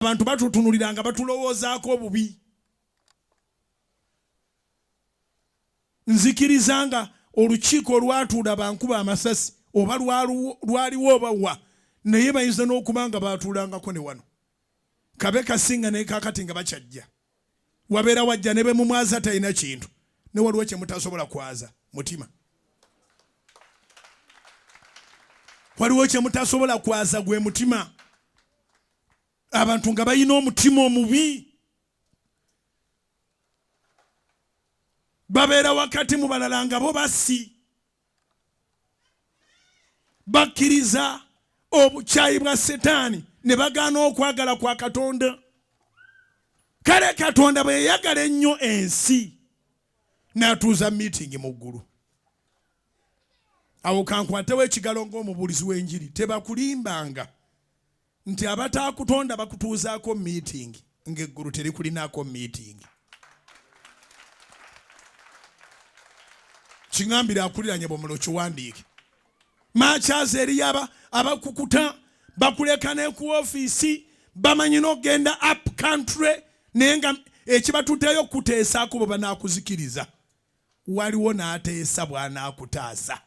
Abantu batutunuliranga batulowoozako bubi. Nzikirizanga olukiiko olwatuula bankuba amasasi oba lwaliwo obawa naye bayinza n'okubanga batuulangako ne wano. Kabe kasinga naye kakati nga bakyajja. Wabeera wajja ne bemumwaza talina kintu. Ne waliwo kye mutasobola kwaza mutima. Waliwo kye mutasobola kwaza gwe mutima. Abantu nga bayina omutima omubi. Babeera wakati mu balala nga bo basi. Bakkiriza obukyayi bwa Setaani ne bagaana okwagala kwa Katonda. Kale Katonda bwe yayagala ennyo ensi n'atuuza meeting mu ggulu. Awo kankwatewo ekigalo ng'omubuulizi w'enjiri tebakulimbanga nti abataakutonda bakutuuzaako meeting ng'eggulu terikulinako meeting. Kingambira akuliranye bwomulo kiwandiike. Makyaza eri abakukuta bakuleka ne ku ofiisi bamanyi n'ogenda up country naye nga ekibatuteeyo kuteesaako bwe banaakuzikiriza. Waliwo n'ateesa bw'anaakutaasa.